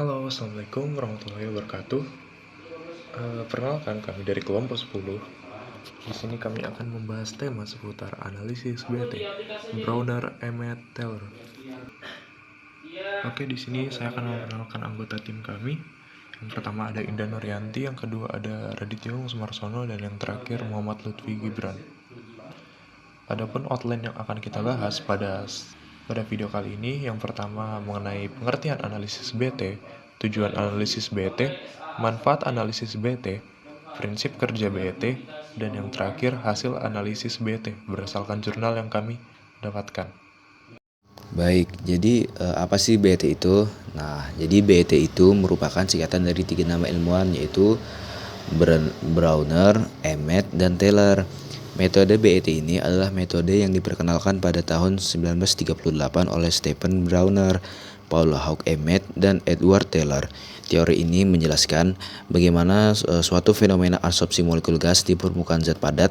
Halo, Assalamualaikum warahmatullahi wabarakatuh. Perkenalkan, kami dari kelompok 10. Di sini kami akan membahas tema seputar analisis BT, Browner, Emmet, Taylor. Oke, di sini saya akan memperkenalkan anggota tim kami. Yang pertama ada Indah Nuryanti, yang kedua ada Radityo Sumarsono, dan yang terakhir Muhammad Lutfi Gibran. Adapun outline yang akan kita bahas pada video kali ini, yang pertama mengenai pengertian analisis BT, tujuan analisis BT, manfaat analisis BT, prinsip kerja BT, dan yang terakhir hasil analisis BT berdasarkan jurnal yang kami dapatkan. Baik, jadi apa sih BET itu? Nah, jadi BET itu merupakan singkatan dari 3 nama ilmuwan, yaitu Browner, Emmet, dan Taylor. Metode BET ini adalah metode yang diperkenalkan pada tahun 1938 oleh Stephen Browner, Paul Hawk Emmet, dan Edward Taylor. Teori ini menjelaskan bagaimana suatu fenomena absorpsi molekul gas di permukaan zat padat,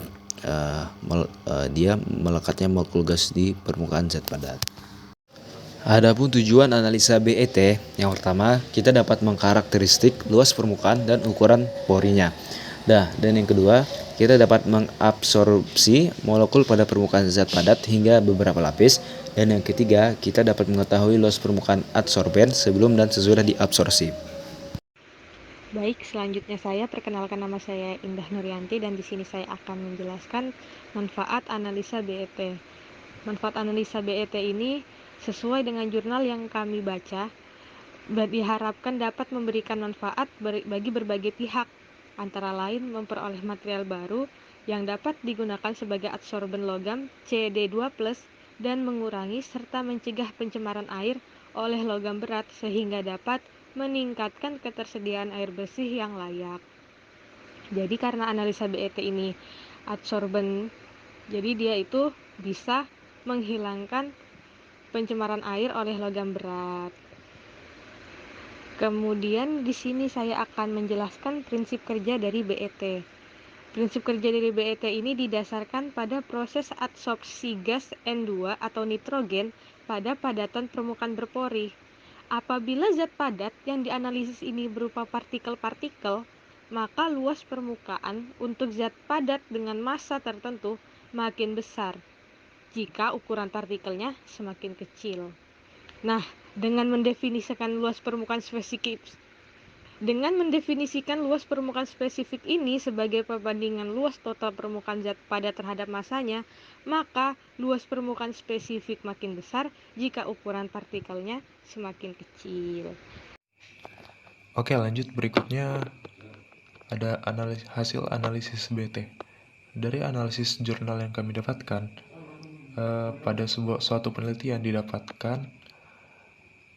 dia melekatnya molekul gas di permukaan zat padat. Adapun tujuan analisa BET, yang pertama kita dapat mengkarakteristik luas permukaan dan ukuran porinya. Dan yang kedua, kita dapat mengabsorpsi molekul pada permukaan zat padat hingga beberapa lapis. Dan yang ketiga, kita dapat mengetahui luas permukaan adsorben sebelum dan sesudah diabsorpsi. Baik, selanjutnya saya perkenalkan, nama saya Indah Nuryanti dan di sini saya akan menjelaskan manfaat analisa BET. Manfaat analisa BET ini sesuai dengan jurnal yang kami baca, diharapkan dapat memberikan manfaat bagi berbagai pihak, antara lain memperoleh material baru yang dapat digunakan sebagai adsorben logam CD2+, dan mengurangi serta mencegah pencemaran air oleh logam berat sehingga dapat meningkatkan ketersediaan air bersih yang layak. Jadi karena analisa BET ini adsorben, jadi dia itu bisa menghilangkan pencemaran air oleh logam berat. Kemudian di sini saya akan menjelaskan prinsip kerja dari BET. Prinsip kerja dari BET ini didasarkan pada proses adsorpsi gas N2 atau nitrogen pada padatan permukaan berpori. Apabila zat padat yang dianalisis ini berupa partikel-partikel, maka luas permukaan untuk zat padat dengan massa tertentu makin besar jika ukuran partikelnya semakin kecil. Nah, dengan mendefinisikan luas permukaan spesifik ini sebagai perbandingan luas total permukaan zat padat terhadap massanya, maka luas permukaan spesifik makin besar jika ukuran partikelnya semakin kecil. Oke, lanjut berikutnya ada hasil analisis BT. Dari analisis jurnal yang kami dapatkan, pada suatu penelitian didapatkan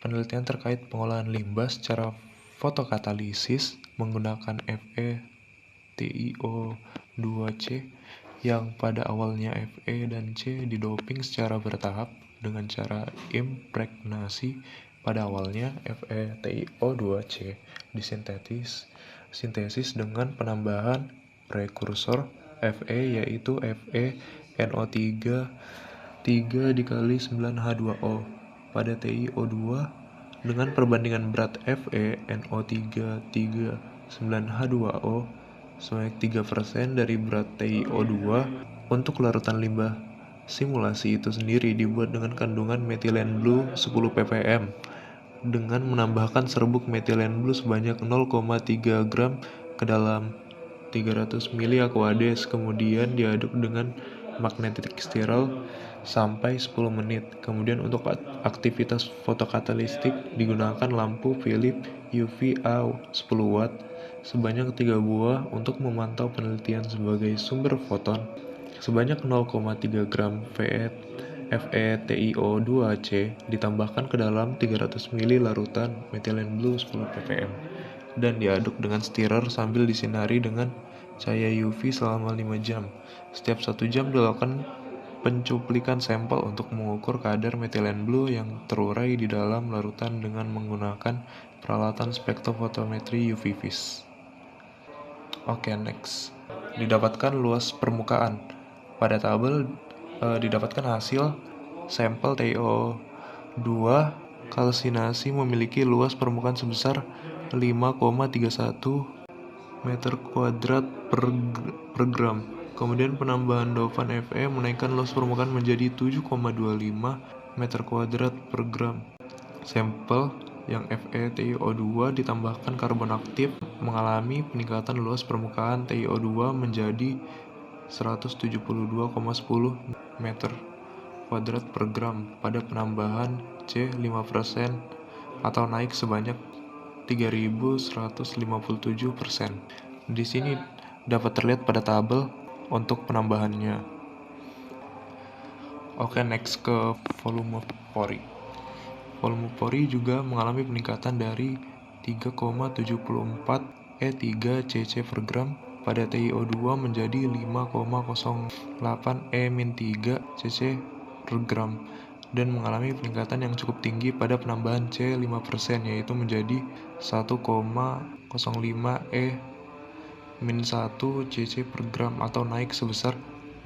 penelitian terkait pengolahan limbah secara fotokatalisis menggunakan FeTiO2C yang pada awalnya Fe dan C didoping secara bertahap dengan cara impregnasi. Pada awalnya FeTiO2C disintesis dengan penambahan prekursor Fe, yaitu FeNO3 3 dikali 9H2O pada TiO2 dengan perbandingan berat FeNO3 9H2O sebanyak 3% dari berat TiO2 untuk larutan limbah. Simulasi itu sendiri dibuat dengan kandungan metilen blue 10 ppm dengan menambahkan serbuk metilen blue sebanyak 0,3 gram ke dalam 300 ml Aquades, kemudian diaduk dengan magnetic steril sampai 10 menit. Kemudian untuk aktivitas fotokatalistik digunakan lampu Philips UV-A 10 watt sebanyak 3 buah untuk memantau penelitian sebagai sumber foton sebanyak 0,3 gram FeTiO2C ditambahkan ke dalam 300 ml larutan metilen blue 10 ppm dan diaduk dengan stirrer sambil disinari dengan cahaya UV selama 5 jam. Setiap 1 jam dilakukan pencuplikan sampel untuk mengukur kadar metilen blue yang terurai di dalam larutan dengan menggunakan peralatan spektrofotometri UV vis. Oke, next. Didapatkan luas permukaan. Pada tabel didapatkan hasil sampel TiO2 kalsinasi memiliki luas permukaan sebesar 5,31 meter kuadrat per gram. Kemudian penambahan dopan Fe menaikkan luas permukaan menjadi 7,25 meter kuadrat per gram. Sampel yang FeTiO2 ditambahkan karbon aktif mengalami peningkatan luas permukaan TiO2 menjadi 172,10 meter kuadrat per gram pada penambahan C 5% atau naik sebanyak 3.157%. Di sini dapat terlihat pada tabel untuk penambahannya. Oke, next ke volume pori. Volume pori juga mengalami peningkatan dari 3,74 E3 cc per gram pada TiO2 menjadi 5,08 E-3 cc per gram dan mengalami peningkatan yang cukup tinggi pada penambahan C 5% yaitu menjadi 1,05 E-1 cc per gram atau naik sebesar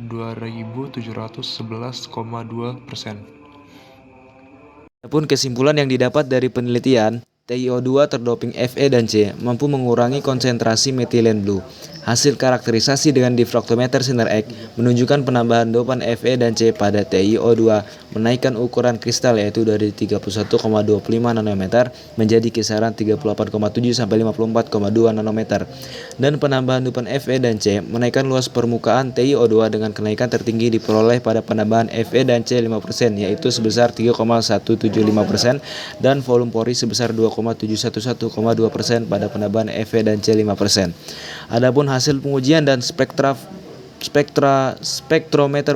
2.711,2%. Adapun kesimpulan yang didapat dari penelitian, TiO2 terdoping Fe dan C mampu mengurangi konsentrasi metilen blue. Hasil karakterisasi dengan difraktometer Siner X menunjukkan penambahan dopan Fe dan C pada TiO2 menaikkan ukuran kristal yaitu dari 31,25 nanometer menjadi kisaran 38,7 sampai 54,2 nanometer. Dan penambahan dopan Fe dan C menaikkan luas permukaan TiO2 dengan kenaikan tertinggi diperoleh pada penambahan Fe dan C 5% yaitu sebesar 3,175% dan volume pori sebesar 2,711,2% pada penambahan Fe dan C 5%. Adapun hasil pengujian dan spektrometer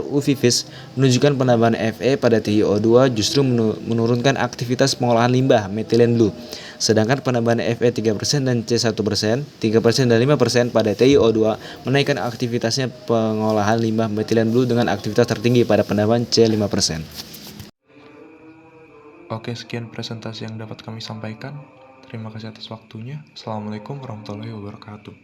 UV vis menunjukkan penambahan Fe pada TiO2 justru menurunkan aktivitas pengolahan limbah metilen blue. Sedangkan penambahan Fe 3% dan C 1%, 3% dan 5% pada TiO2 menaikkan aktivitasnya pengolahan limbah metilen blue dengan aktivitas tertinggi pada penambahan C 5%. Oke, sekian presentasi yang dapat kami sampaikan. Terima kasih atas waktunya. Assalamualaikum warahmatullahi wabarakatuh.